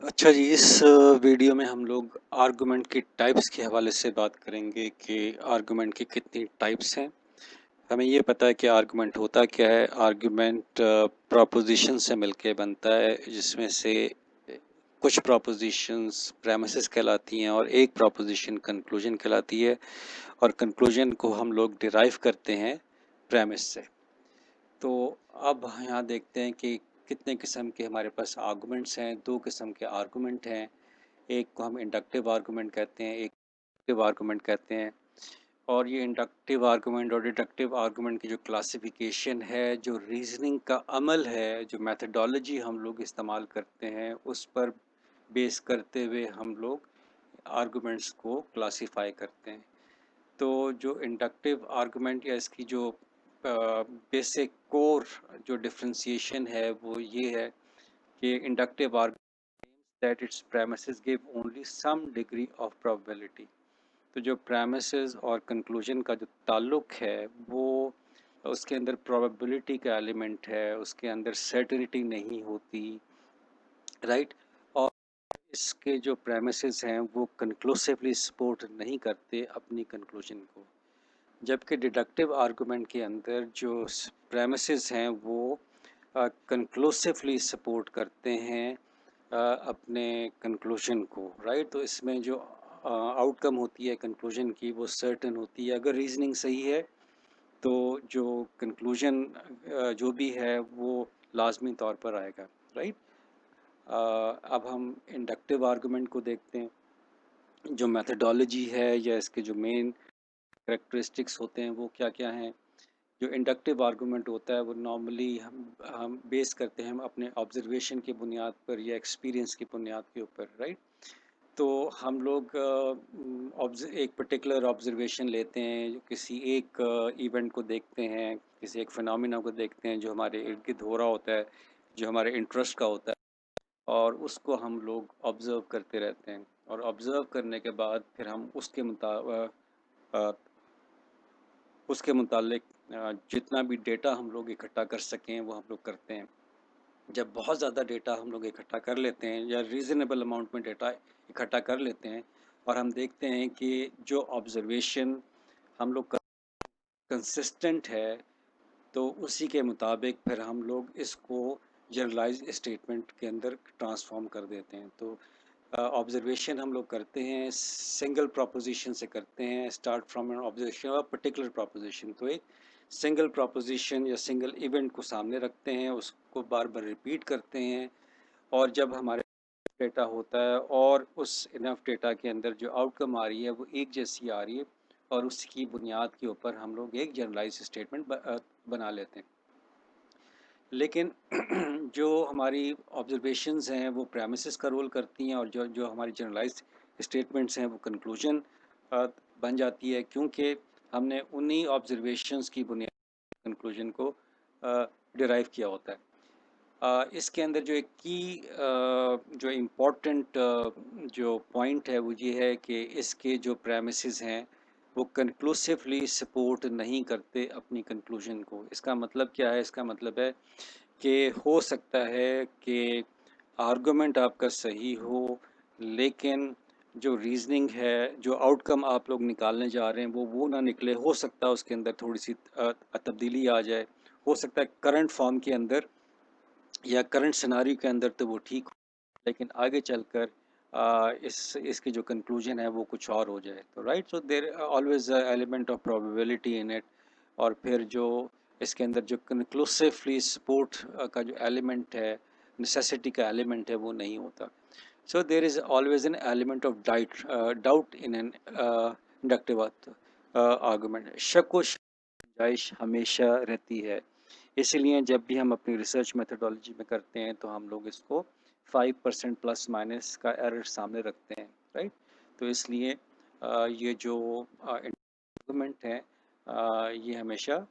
اچھا جی، اس ویڈیو میں ہم لوگ آرگومنٹ کی ٹائپس کے حوالے سے بات کریں گے کہ آرگومنٹ کی کتنی ٹائپس ہیں۔ ہمیں یہ پتہ ہے کہ آرگومنٹ ہوتا کیا ہے۔ آرگومنٹ پراپوزیشن سے مل کے بنتا ہے، جس میں سے کچھ پراپوزیشنز پریمیسز کہلاتی ہیں اور ایک پراپوزیشن کنکلوژن کہلاتی ہے، اور کنکلوژن کو ہم لوگ ڈیرائیو کرتے ہیں پریمس سے۔ تو اب یہاں دیکھتے ہیں کہ کتنے قسم کے ہمارے پاس آرگومنٹس ہیں۔ دو قسم کے آرگومنٹ ہیں، ایک کو ہم انڈکٹیو آرگومنٹ کہتے ہیں، ایک ڈیڈکٹیو آرگومنٹ کہتے ہیں۔ اور یہ انڈکٹیو آرگومنٹ اور ڈیڈکٹیو آرگومنٹ کی جو کلاسیفیکیشن ہے، جو ریزننگ کا عمل ہے، جو میتھڈالوجی ہم لوگ استعمال کرتے ہیں، اس پر بیس کرتے ہوئے ہم لوگ آرگومنٹس کو کلاسیفائی کرتے ہیں۔ تو جو انڈکٹیو آرگومنٹ یا اس کی جو بیسک کور جو ڈفرینسیشن ہے وہ یہ ہے کہ inductive argument that its premises give only some degree of probability۔ تو جو پریمیسز اور کنکلوژن کا جو تعلق ہے وہ اس کے اندر پروبیبلٹی کا ایلیمنٹ ہے، اس کے اندر سرٹنٹی نہیں ہوتی، رائٹ۔ اور اس کے جو پریمیسز ہیں وہ کنکلوسیولی سپورٹ نہیں کرتے اپنی کنکلوژن کو، جبکہ ڈیڈکٹیو آرگومنٹ کے اندر جو پریمیسز ہیں وہ کنکلوسیولی سپورٹ کرتے ہیں اپنے کنکلوژن کو، رائٹ۔ تو اس میں جو آؤٹ کم ہوتی ہے کنکلوژن کی وہ سرٹن ہوتی ہے۔ اگر ریزننگ صحیح ہے تو جو کنکلوژن جو بھی ہے وہ لازمی طور پر آئے گا، رائٹ۔ اب ہم انڈکٹیو آرگومنٹ کو دیکھتے ہیں۔ جو میتھڈالوجی ہے یا اس کے جو مین کریکٹرسٹکس ہوتے ہیں وہ کیا کیا ہیں۔ جو انڈکٹیو آرگومنٹ ہوتا ہے وہ نارملی ہم بیس کرتے ہیں ہم اپنے آبزرویشن کی بنیاد پر یا ایکسپیرینس کی بنیاد کے اوپر، رائٹ۔ تو ہم لوگ ایک پرٹیکولر آبزرویشن لیتے ہیں، کسی ایک ایونٹ کو دیکھتے ہیں، کسی ایک فنامنا کو دیکھتے ہیں جو ہمارے ارد گرد ہو رہا ہوتا ہے، جو ہمارے انٹرسٹ کا ہوتا ہے، اور اس کو ہم لوگ آبزرو کرتے رہتے ہیں، اور آبزرو کرنے کے بعد پھر ہم اس کے متعلق جتنا بھی ڈیٹا ہم لوگ اکٹھا کر سکیں وہ ہم لوگ کرتے ہیں۔ جب بہت زیادہ ڈیٹا ہم لوگ اکٹھا کر لیتے ہیں یا ریزنیبل اماؤنٹ میں ڈیٹا اکٹھا کر لیتے ہیں، اور ہم دیکھتے ہیں کہ جو آبزرویشن ہم لوگ کنسسٹنٹ ہے، تو اسی کے مطابق پھر ہم لوگ اس کو جنرلائز اسٹیٹمنٹ کے اندر ٹرانسفارم کر دیتے ہیں۔ تو آبزرویشن ہم لوگ کرتے ہیں سنگل پراپوزیشن سے کرتے ہیں، اسٹارٹ فرام این آبزرویشن اور پرٹیکولر پراپوزیشن۔ تو ایک سنگل پراپوزیشن یا سنگل ایونٹ کو سامنے رکھتے ہیں، اس کو بار بار ریپیٹ کرتے ہیں، اور جب ہمارے ڈیٹا ہوتا ہے اور اس انف ڈیٹا کے اندر جو آؤٹ کم آ رہی ہے وہ ایک جیسی آ رہی ہے، اور اس کی بنیاد کے اوپر ہم لوگ ایک جنرلائز اسٹیٹمنٹ بنا لیتے ہیں۔ لیکن جو ہماری آبزرویشنز ہیں وہ پریمیسز کا رول کرتی ہیں، اور جو ہماری جنرلائز اسٹیٹمنٹس ہیں وہ کنکلوژن بن جاتی ہے، کیونکہ ہم نے انہی آبزرویشنز کی بنیاد کنکلوژن کو ڈیرائیو کیا ہوتا ہے۔ اس کے اندر جو ایک کی جو امپورٹنٹ جو پوائنٹ ہے وہ یہ ہے کہ اس کے جو پریمیسز ہیں وہ کنکلوسیولی سپورٹ نہیں کرتے اپنی کنکلوژن کو۔ اس کا مطلب کیا ہے؟ اس کا مطلب ہے کہ ہو سکتا ہے کہ آرگومنٹ آپ کا صحیح ہو، لیکن جو ریزننگ ہے، جو آؤٹ کم آپ لوگ نکالنے جا رہے ہیں وہ نہ نکلے۔ ہو سکتا ہے اس کے اندر تھوڑی سی تبدیلی آ جائے، ہو سکتا ہے کرنٹ فارم کے اندر یا کرنٹ سیناریو کے اندر تو وہ ٹھیک ہو، لیکن آگے چل کر اس کی جو کنکلوژن ہے وہ کچھ اور ہو جائے۔ تو right, so there always element of probability in it, اور پھر جو اس کے اندر جو کنکلوسیولی سپورٹ کا جو ایلیمنٹ ہے، نیسیسٹی کا ایلیمنٹ ہے، وہ نہیں ہوتا۔ So there is always an element of doubt in an inductive argument. شک و گنجائش ہمیشہ رہتی ہے، اسی لیے جب بھی ہم اپنی ریسرچ میتھڈالوجی میں کرتے ہیں تو ہم لوگ اس کو 5% پلس مائنس کا ایرر سامنے رکھتے ہیں، رائٹ۔ تو اس لیے یہ جو آرگومنٹ ہیں یہ ہمیشہ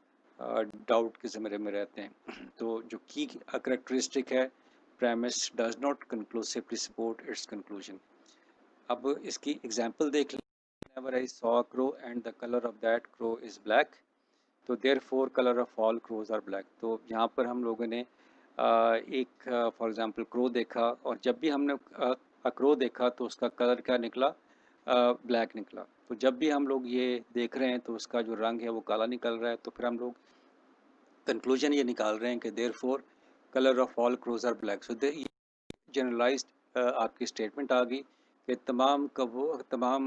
ڈاؤٹ کے زمرے میں رہتے ہیں۔ تو جو کی کریکٹرسٹک ہے، premise does not conclusively support its conclusion۔ اب اس کی ایگزامپل دیکھ لیں۔ whenever I saw a crow and the color of that crow is black، تو therefore color of all crows are black۔ تو یہاں پر ہم لوگوں نے ایک فار ایگزامپل کرو دیکھا، اور جب بھی ہم نے کرو دیکھا تو اس کا کلر کیا نکلا؟ بلیک نکلا. تو جب بھی ہم لوگ یہ دیکھ رہے ہیں تو اس کا جو رنگ ہے وہ کالا نکل رہا ہے، تو پھر ہم لوگ کنکلوژن یہ نکال رہے ہیں کہ therefore colour of all crows are black. So generalized آپ کی اسٹیٹمنٹ آ گئی کہ تمام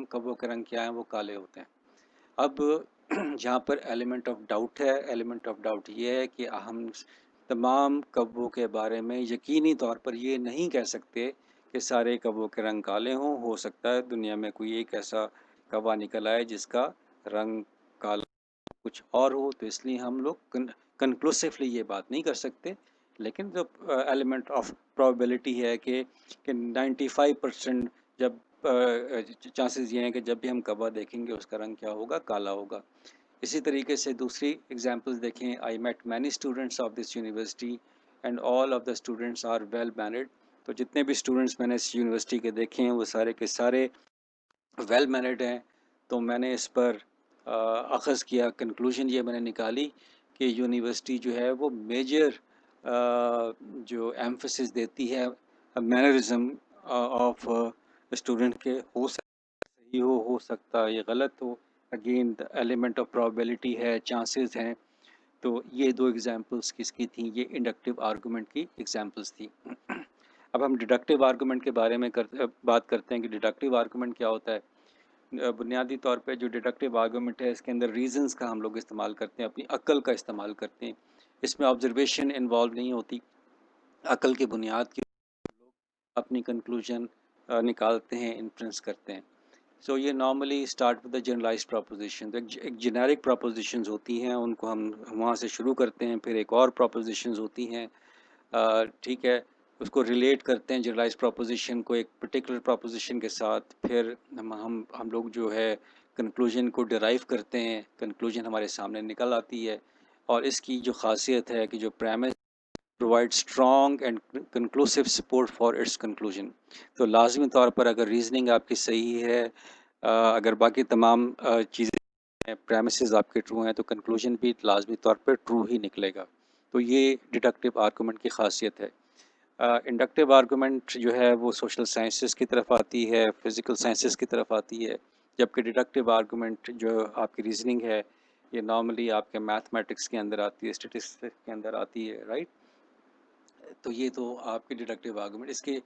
کبوں کے رنگ کیا ہیں؟ وہ کالے ہوتے ہیں. اب جہاں پر ایلیمنٹ آف ڈاؤٹ ہے، ایلیمنٹ آف ڈاؤٹ یہ ہے کہ ہم تمام کبوں کے بارے میں یقینی طور پر یہ نہیں کہہ سکتے کہ سارے کبوں کے رنگ کالے ہوں. ہو سکتا ہے دنیا میں کوئی ایک ایسا کوا نکل آئے جس کا رنگ کالا کچھ اور ہو، تو اس لیے ہم لوگ کنکلوسیولی یہ بات نہیں کر سکتے. لیکن جو ایلیمنٹ آف پرابیبلٹی ہے کہ 95% جب چانسز یہ ہیں کہ جب بھی ہم کبا دیکھیں گے اس کا رنگ کیا ہوگا؟ کالا ہوگا. اسی طریقے سے دوسری ایگزامپل دیکھیں. I met many students of this university and all of the students are well mannered. تو جتنے بھی اسٹوڈنٹس میں نے اس یونیورسٹی کے دیکھے ہیں وہ سارے کے سارے ویل مینرڈ ہیں. تو میں نے اس پر اخذ کیا، کنکلوژن یہ میں نے نکالی کہ یونیورسٹی جو ہے وہ میجر جو ایمفسس دیتی ہے مینرزم آف اسٹوڈنٹ کے. ہو سکتا صحیح ہو سکتا یہ غلط ہو. اگین ایلیمنٹ آف پرابیبلٹی ہے، چانسز ہیں. تو یہ دو ایگزامپلس کس کی تھیں؟ یہ انڈکٹیو آرگومنٹ کی ایگزامپلس تھیں. اب ہم ڈیڈکٹیو آرگومنٹ کے بارے میں بات کرتے ہیں کہ ڈیڈکٹیو آرگومنٹ کیا ہوتا ہے. بنیادی طور پہ جو ڈیڈکٹیو آرگومنٹ ہے اس کے اندر ریزنز کا ہم لوگ استعمال کرتے ہیں، اپنی عقل کا استعمال کرتے ہیں. اس میں آبزرویشن انوالو نہیں ہوتی. عقل کی بنیاد کی اپنی کنکلوژن نکالتے ہیں، انفرنس کرتے ہیں. سو یہ normally start with the generalised proposition. ایک جنیرک پراپوزیشنز ہوتی ہیں، ان کو ہم وہاں سے شروع کرتے ہیں. پھر ایک اور پراپوزیشنز ہوتی ہیں، ٹھیک ہے، اس کو ریلیٹ کرتے ہیں جنرلائز پراپوزیشن کو ایک پرٹیکولر پراپوزیشن کے ساتھ. پھر ہم لوگ جو ہے کنکلوژن کو ڈرائیو کرتے ہیں، کنکلوژن ہمارے سامنے نکل آتی ہے. اور اس کی جو خاصیت ہے کہ جو premise provide strong and conclusive support for its conclusion. تو لازمی طور پر اگر ریزننگ آپ کی صحیح ہے، اگر باقی تمام چیزیں پریمسز آپ کے ٹرو ہیں، تو کنکلوژن بھی لازمی طور پر ٹرو ہی نکلے گا. تو یہ ڈیڈکٹیو آرگومنٹ کی خاصیت ہے. انڈکٹیو آرگومنٹ جو ہے وہ سوشل سائنسز کی طرف آتی ہے، فزیکل سائنسز کی طرف آتی ہے. جبکہ ڈیڈکٹیو آرگومنٹ جو آپ کی ریزننگ ہے یہ نارملی آپ کے میتھمیٹکس کے اندر آتی ہے، اسٹیٹسٹکس کے اندر آتی ہے، رائٹ. تو یہ تو آپ کے ڈیڈکٹیو آرگومنٹ. اس کے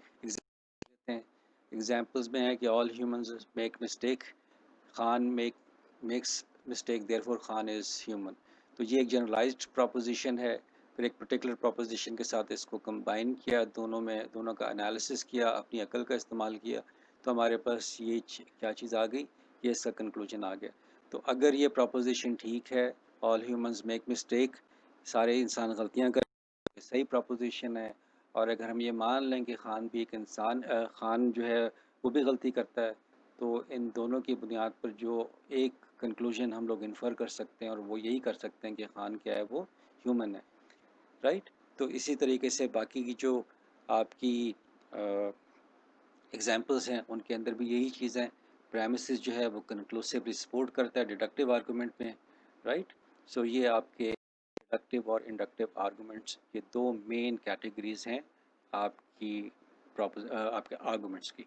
ایگزامپلس میں ہے کہ all humans make mistake, Khan makes mistake therefore Khan is human. تو یہ ایک جنرلائزڈ پراپوزیشن ہے. پھر ایک پرٹیکولر پراپوزیشن کے ساتھ اس کو کمبائن کیا، دونوں کا انالیسس کیا، اپنی عقل کا استعمال کیا، تو ہمارے پاس یہ کیا چیز آ گئی؟ یہ اس کا کنکلوژن آ گیا. تو اگر یہ پراپوزیشن ٹھیک ہے، آل ہیومنز میک مسٹیک، سارے انسان غلطیاں کرتے، صحیح پراپوزیشن ہے. اور اگر ہم یہ مان لیں کہ خان بھی ایک انسان، خان جو ہے وہ بھی غلطی کرتا ہے، تو ان دونوں کی بنیاد پر جو ایک کنکلوژن ہم لوگ انفر کر سکتے ہیں، اور وہ یہی کر سکتے ہیں کہ خان کیا ہے؟ وہ ہیومن ہے، رائٹ. تو اسی طریقے سے باقی کی جو آپ کی ایگزامپلس ہیں ان کے اندر بھی یہی چیزیں، پریمسز جو ہے وہ کنکلوسیولی سپورٹ کرتا ہے ڈیڈکٹیو آرگومنٹ میں، رائٹ. سو یہ آپ کے ڈیڈکٹیو اور انڈکٹیو آرگومنٹس یہ دو مین کیٹیگریز ہیں آپ کے آرگومنٹس کی.